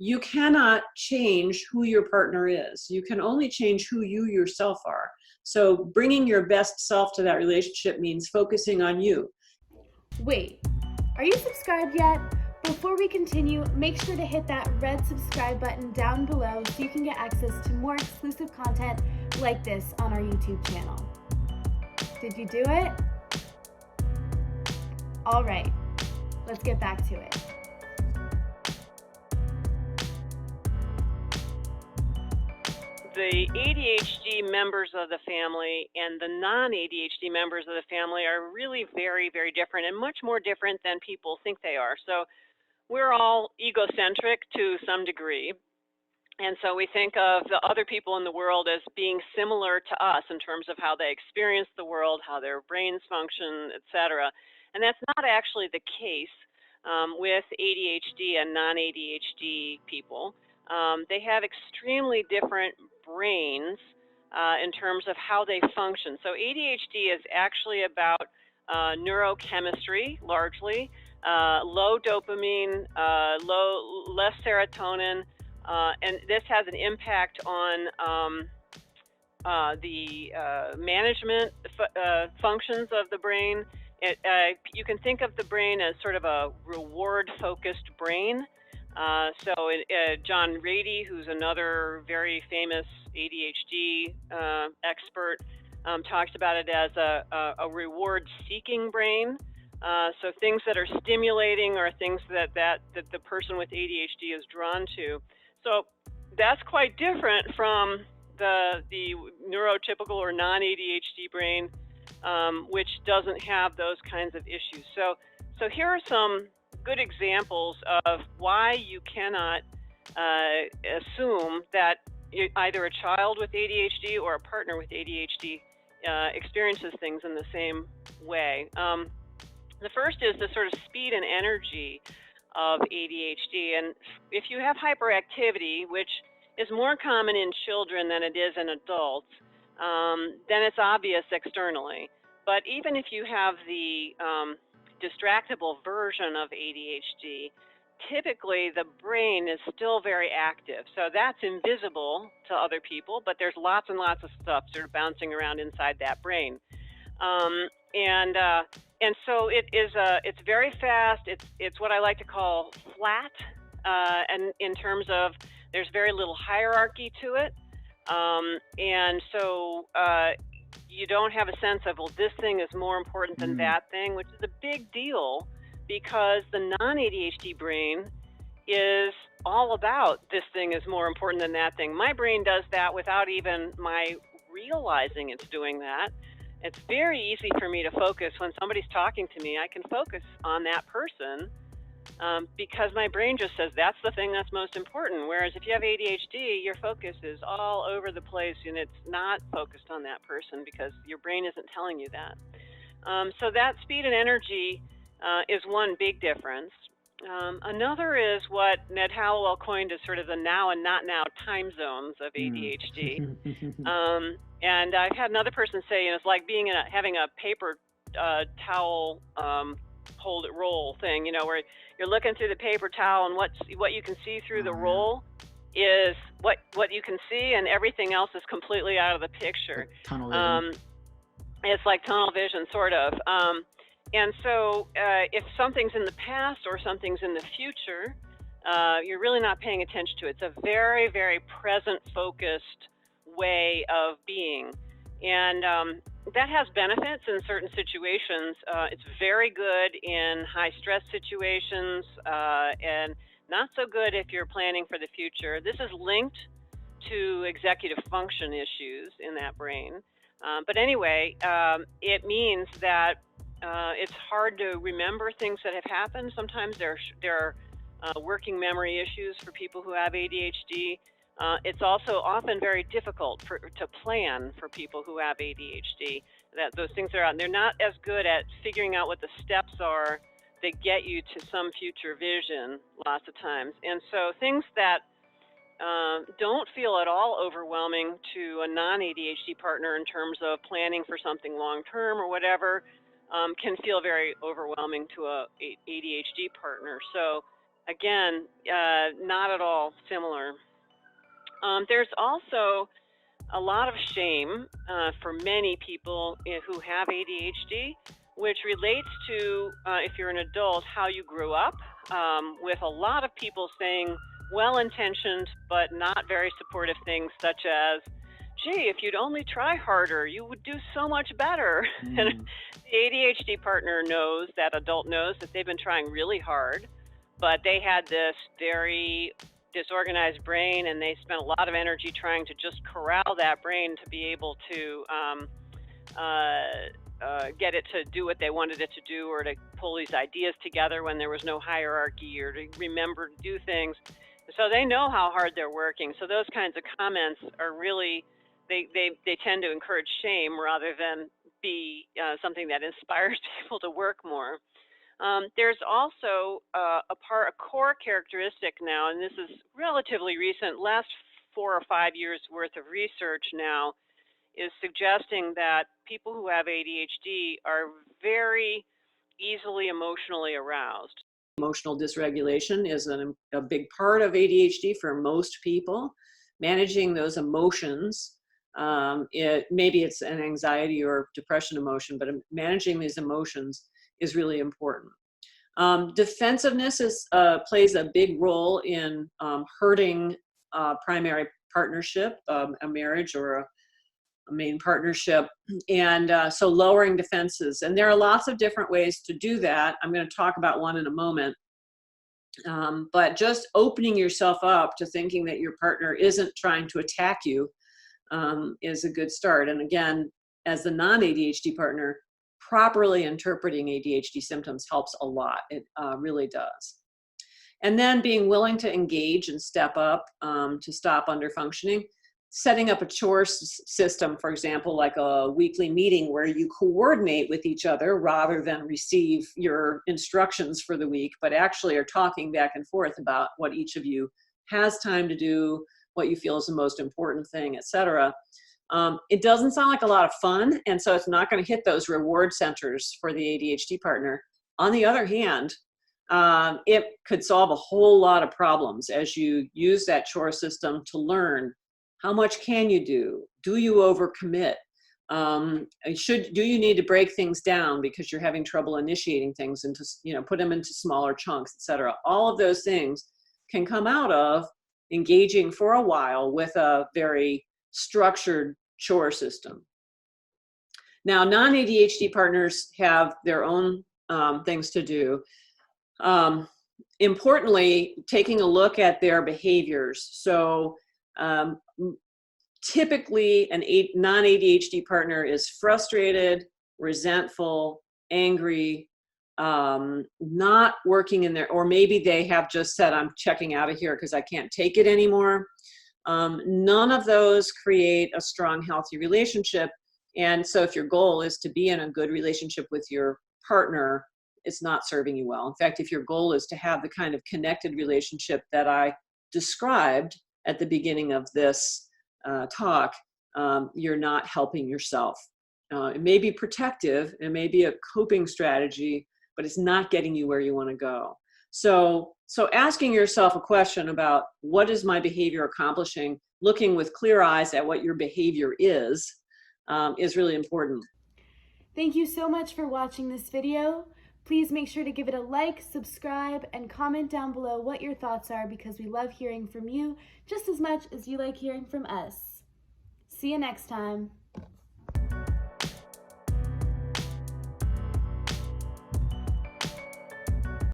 you cannot change who your partner is. You can only change who you yourself are. So bringing your best self to that relationship means focusing on you. Wait, are you subscribed yet? Before we continue, make sure to hit that red subscribe button down below so you can get access to more exclusive content like this on our YouTube channel. Did you do it? All right, let's get back to it. The ADHD members of the family and the non-ADHD members of the family are really very, very different, and much more different than people think they are. So we're all egocentric to some degree. And so we think of the other people in the world as being similar to us in terms of how they experience the world, how their brains function, etc. And that's not actually the case with ADHD and non-ADHD people. They have extremely different brains in terms of how they function. So ADHD is actually about neurochemistry, largely, low dopamine, less serotonin, and this has an impact on the management functions of the brain. You can think of the brain as sort of a reward-focused brain. John Rady, who's another very famous ADHD expert, talks about it as a reward-seeking brain. So things that are stimulating are things that the person with ADHD is drawn to. So that's quite different from the neurotypical or non-ADHD brain, which doesn't have those kinds of issues. So here are some good examples of why you cannot assume that either a child with ADHD or a partner with ADHD experiences things in the same way. The first is the sort of speed and energy of ADHD. And if you have hyperactivity, which is more common in children than it is in adults, then it's obvious externally. But even if you have the distractible version of ADHD, typically the brain is still very active. So that's invisible to other people, but there's lots and lots of stuff sort of bouncing around inside that brain. And so it's very fast. It's what I like to call flat, and in terms of there's very little hierarchy to it. And so you don't have a sense of, well, this thing is more important than that thing, which is a big deal because the non-ADHD brain is all about this thing is more important than that thing. My brain does that without even my realizing it's doing that. It's very easy for me to focus when somebody's talking to me. I can focus on that person because my brain just says that's the thing that's most important. Whereas if you have ADHD, your focus is all over the place and it's not focused on that person because your brain isn't telling you that. So that speed and energy is one big difference. Another is what Ned Hallowell coined as sort of the now and not now time zones of ADHD. And I've had another person say, it's like having a paper towel hold it roll thing, where you're looking through the paper towel and what you can see through the roll is what you can see, and everything else is completely out of the picture. Tunnel vision. It's like tunnel vision, sort of. And so if something's in the past or something's in the future, you're really not paying attention to it. It's a very, very present-focused way of being. And that has benefits in certain situations. It's very good in high-stress situations and not so good if you're planning for the future. This is linked to executive function issues in that brain. But anyway, it means that it's hard to remember things that have happened. Sometimes there are working memory issues for people who have ADHD. It's also often very difficult to plan for people who have ADHD. Those things are out, and they're not as good at figuring out what the steps are that get you to some future vision lots of times. And so things that don't feel at all overwhelming to a non-ADHD partner in terms of planning for something long-term or whatever can feel very overwhelming to a ADHD partner. So Again, not at all similar. There's also a lot of shame for many people who have ADHD, which relates to, if you're an adult, how you grew up, with a lot of people saying well-intentioned but not very supportive things such as, gee, if you'd only try harder, you would do so much better. And the ADHD partner knows, that adult knows, that they've been trying really hard, but they had this very disorganized brain, and they spent a lot of energy trying to just corral that brain to be able to get it to do what they wanted it to do, or to pull these ideas together when there was no hierarchy, or to remember to do things. So they know how hard they're working. So those kinds of comments are really, they tend to encourage shame rather than be something that inspires people to work more. There's also a core characteristic now, and this is relatively recent, last 4 or 5 years worth of research now is suggesting that people who have ADHD are very easily emotionally aroused. Emotional dysregulation is a big part of ADHD for most people. Managing those emotions, maybe it's an anxiety or depression emotion, but managing these emotions is really important. Defensiveness plays a big role in hurting primary partnership, a marriage or a main partnership, and so lowering defenses. And there are lots of different ways to do that. I'm going to talk about one in a moment. But just opening yourself up to thinking that your partner isn't trying to attack you is a good start. And again, as the non-ADHD partner, properly interpreting ADHD symptoms helps a lot. It really does. And then being willing to engage and step up to stop underfunctioning. Setting up a chore system, for example, like a weekly meeting where you coordinate with each other rather than receive your instructions for the week, but actually are talking back and forth about what each of you has time to do, what you feel is the most important thing, etc. It doesn't sound like a lot of fun, and so it's not going to hit those reward centers for the ADHD partner. On the other hand, it could solve a whole lot of problems as you use that chore system to learn how much can you do? Do you overcommit? Do you need to break things down because you're having trouble initiating things into, put them into smaller chunks, etc. All of those things can come out of engaging for a while with a very structured chore system. Now, non-ADHD partners have their own things to do. Importantly, taking a look at their behaviors. So typically, a non-ADHD partner is frustrated, resentful, angry, not working in there, or maybe they have just said, I'm checking out of here because I can't take it anymore. None of those create a strong, healthy relationship. And so if your goal is to be in a good relationship with your partner, it's not serving you well. In fact, if your goal is to have the kind of connected relationship that I described at the beginning of this talk, you're not helping yourself. It may be protective, it may be a coping strategy, but it's not getting you where you want to go. So asking yourself a question about what is my behavior accomplishing, looking with clear eyes at what your behavior is really important. Thank you so much for watching this video. Please make sure to give it a like, subscribe, and comment down below what your thoughts are, because we love hearing from you just as much as you like hearing from us. See you next time.